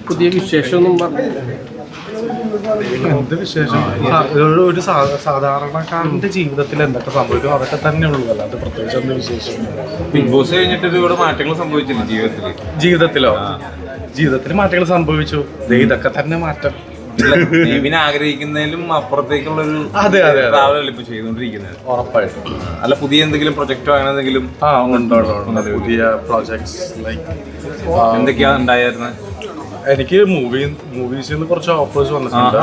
പുതിയ വിശേഷമൊന്നും പറഞ്ഞു. എന്ത് വിശേഷം? ഒരു സാധാരണക്കാരന്റെ ജീവിതത്തിൽ എന്തൊക്കെ സംഭവിക്കും അതൊക്കെ തന്നെ ഉള്ളൂ, അല്ലാതെ പ്രത്യേകിച്ച് എന്ത് വിശേഷം. ബിഗ് ബോസ് കഴിഞ്ഞിട്ട് ഒരുപാട് മാറ്റങ്ങൾ സംഭവിച്ചില്ല ജീവിതത്തിൽ മാറ്റങ്ങൾ സംഭവിച്ചു. ഇതൊക്കെ തന്നെ മാറ്റം. നെവിൻ ആഗ്രഹിക്കുന്നതിലും അപ്പുറത്തേക്കുള്ളൊരു ട്രാവൽ ഇപ്പൊ ചെയ്തുകൊണ്ടിരിക്കുന്നത്. ഉറപ്പായിട്ടും. അല്ല, പുതിയ എന്തെങ്കിലും പ്രൊജക്റ്റോ അങ്ങനെ എന്തെങ്കിലും? പുതിയ പ്രോജക്ട്സ് ലൈക്ക് എന്തൊക്കെയാ ഉണ്ടായിരുന്നത്? എനിക്ക് മൂവീസിൽ നിന്ന് കുറച്ച് ഓഫേഴ്സ് വന്നിട്ടുണ്ട്.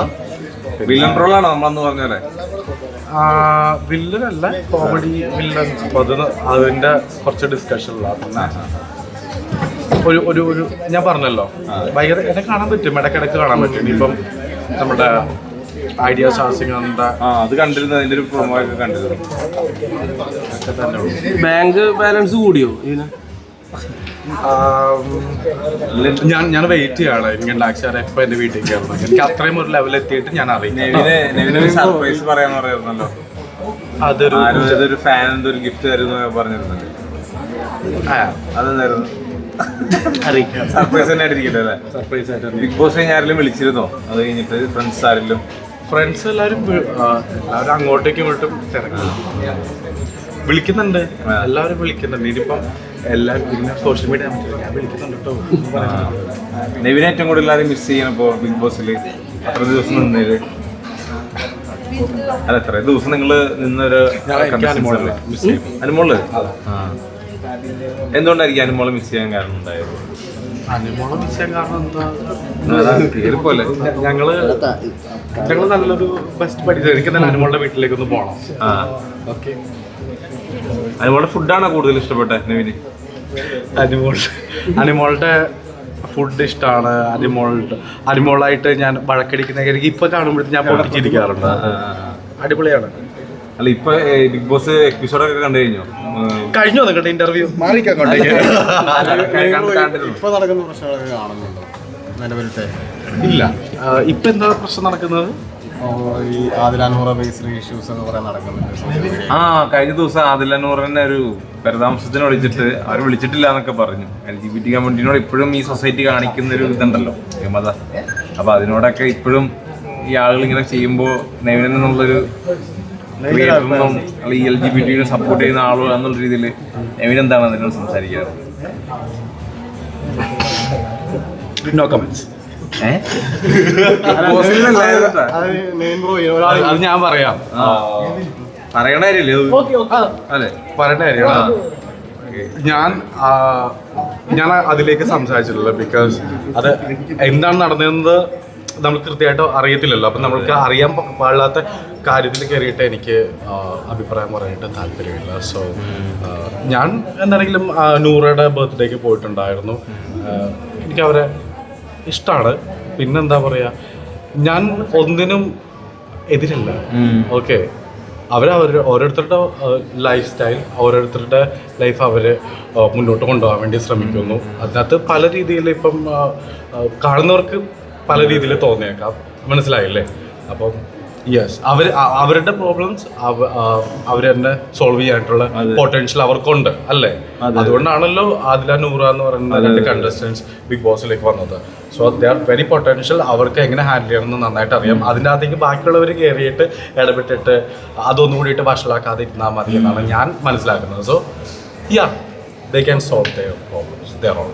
വില്ലൻ റോളാണോ നമ്മളന്ന് പറഞ്ഞല്ലേ? വില്ലനല്ല, കോമഡി വില്ലൻ. അതിന്റെ കുറച്ച് ഡിസ്കഷനിലാണ്. ഒരു ഞാൻ പറഞ്ഞല്ലോ, ഭയങ്കര എന്നെ കാണാൻ പറ്റും, ഇടയ്ക്കിടയ്ക്ക് കാണാൻ പറ്റും. ഇപ്പം നമ്മുടെ ഐഡിയ ശാസികളുടെ അത് കണ്ടിരുന്നു, അതിന്റെ ഒരു പ്രൊമോ ഒക്കെ കണ്ടിരുന്നു. ബാങ്ക് ബാലൻസ് കൂടിയോ ഇതിന്? ഞാൻ വെയിറ്റ് ചെയ്യാണ്. എനിക്ക് ടാക്സി എപ്പോ എന്റെ വീട്ടിൽ കയറണം. എനിക്ക് അത്രയും ഒരു ലെവൽ എത്തിയിട്ട് ഞാൻ അറിയാം. സർപ്രൈസ് പറയാന്ന് പറയുന്നല്ലോ, അതൊരു ഫാൻ എന്തൊരു ഗിഫ്റ്റ് തരുന്നു പറഞ്ഞിരുന്നല്ലോ. അതെന്തായിരുന്നു? സർപ്രൈസ് തന്നെ ആയിട്ടിരിക്കട്ടെ അല്ലേ? സർപ്രൈസ് ആയിട്ട്. ബിഗ് ബോസ് കഴിഞ്ഞ ആരെങ്കിലും വിളിച്ചിരുന്നോ? അത് കഴിഞ്ഞിട്ട് ഫ്രണ്ട്സ് ആരെങ്കിലും? ഫ്രണ്ട്സ് എല്ലാവരും അങ്ങോട്ടേക്കും ഇങ്ങോട്ടും വിളിക്കുന്നുണ്ട്. എല്ലാവരും വിളിക്കുന്നുണ്ട്. ഇനിയിപ്പം എല്ലാവരും പിന്നെ സോഷ്യൽ മീഡിയ ഞാൻ വിളിക്കുന്നുണ്ട് കേട്ടോ. നെവിനെ ഏറ്റവും കൂടുതൽ എല്ലാവരും മിസ് ചെയ്യണപ്പോ ബിഗ് ബോസിൽ അത്ര ദിവസം നിന്നത്? അല്ല, എത്ര ദിവസം നിങ്ങള് നിന്നൊരു അനുമോള്? എന്തുകൊണ്ടായിരിക്കും അനുമോളെ മിസ് ചെയ്യാൻ കാരണം ഉണ്ടായത്? അനുമോളെ മിസ് ചെയ്യാൻ കാരണം എന്താ, ഞങ്ങള് നല്ലൊരു ബെസ്റ്റ് പഠിച്ചത്. എനിക്ക് തന്നെ അനുമോളുടെ വീട്ടിലേക്കൊന്ന് പോകണം. ഓക്കെ, അനുമോളുടെ ഫുഡാണോ കൂടുതൽ ഇഷ്ടപ്പെട്ടത് നെവിന്? അനുമോളുടെ ഫുഡ് ഇഷ്ടമാണ്. അനുമോളായിട്ട് ഞാൻ വഴക്കടിക്കുന്ന എനിക്ക് ഇപ്പൊ കാണുമ്പോഴത്തേക്ക് ഞാൻ പൊട്ടിച്ചിരിക്കാറുണ്ട്. അടിപൊളിയാണ്. അല്ല, ഇപ്പൊ ബിഗ് ബോസ് എപ്പിസോഡൊക്കെ കണ്ടു കഴിഞ്ഞോ നിങ്ങളുടെ ഇന്റർവ്യൂ? ഇപ്പൊ നടക്കുന്ന പ്രശ്നങ്ങളൊക്കെ കാണുന്നുണ്ടോ നിലവിലത്തെ? ഇല്ല, ഇപ്പൊ എന്താ പ്രശ്നം നടക്കുന്നത്? ഈ ആദിലാനൂറ ബേസ്ഡ് ഇഷ്യൂസ് എന്ന് പറയാൻ നടക്കുന്നുണ്ട്. കഴിഞ്ഞ ദിവസം ആദിലാനൂറിനെ ഒരു പരതാമസത്തിന് അവർ വിളിച്ചിട്ടില്ല എന്നൊക്കെ പറഞ്ഞു. LGBT കമ്മ്യൂണിറ്റിനോട് ഇപ്പോഴും ഈ സൊസൈറ്റി കാണിക്കുന്ന ഒരു ഇതുണ്ടല്ലോ, മത. അപ്പൊ അതിനോടൊക്കെ ഇപ്പോഴും ഈ ആളുകൾ ഇങ്ങനെ ചെയ്യുമ്പോൾ നെവിൻ എന്നുള്ളൊരു ഈ LGBT സപ്പോർട്ട് ചെയ്യുന്ന ആളുകൾ എന്നുള്ള രീതിയിൽ നെവിൻ എന്താണ് അതിനോട് സംസാരിക്കാറ്? No comments. അത് ഞാൻ പറയാം. പറയണ കാര്യല്ലേ? അല്ലെ, പറയേണ്ട കാര്യമാണ്. ഞാൻ അതിലേക്ക് സംസാരിച്ചിട്ടില്ല. ബിക്കോസ് അത് എന്താണ് നടന്നതെന്ന് നമുക്ക് കൃത്യമായിട്ട് അറിയത്തില്ലല്ലോ. അപ്പം നമ്മൾക്ക് അറിയാൻ പാടില്ലാത്ത കാര്യത്തിൽ കയറിയിട്ട് എനിക്ക് അഭിപ്രായം പറയാനായിട്ട് താല്പര്യമില്ല. സോ ഞാൻ എന്താണെങ്കിലും നൂറയുടെ ബർത്ത്ഡേക്ക് പോയിട്ടുണ്ടായിരുന്നു. എനിക്ക് അവരെ ഇഷ്ടമാണ്. പിന്നെന്താ പറയുക, ഞാൻ ഒന്നിനും എതിരല്ല. ഓക്കെ, ഓരോരുത്തരുടെ ലൈഫ് സ്റ്റൈൽ, ഓരോരുത്തരുടെ ലൈഫ് അവർ മുന്നോട്ട് കൊണ്ടുപോകാൻ വേണ്ടി ശ്രമിക്കുന്നു. അതിനകത്ത് പല രീതിയിൽ ഇപ്പം കാണുന്നവർക്ക് പല രീതിയിൽ തോന്നിയേക്കാം. മനസ്സിലായില്ലേ? അപ്പം യെസ്, അവരുടെ പ്രോബ്ലംസ് അവർ തന്നെ സോൾവ് ചെയ്യാനായിട്ടുള്ള പൊട്ടൻഷ്യൽ അവർക്കുണ്ട് അല്ലേ? അതുകൊണ്ടാണല്ലോ ആദില നൂറ എന്ന് പറയുന്ന 2 കണ്ടസ്റ്റൻസ് ബിഗ് ബോസിലേക്ക് വന്നത്. So they are very potential. അവർക്ക് എങ്ങനെ ഹാൻഡിൽ ചെയ്യണമെന്ന് നന്നായിട്ട് അറിയാം. അതിൻ്റെ അകത്തേക്ക് ബാക്കിയുള്ളവർ കയറിയിട്ട് ഇടപെട്ടിട്ട് അതൊന്നും കൂടിയിട്ട് വഷളാക്കാതെ ഇരുന്നാൽ മതി എന്നാണ് ഞാൻ മനസ്സിലാക്കുന്നത്. So yeah, they can solve their problems, their own.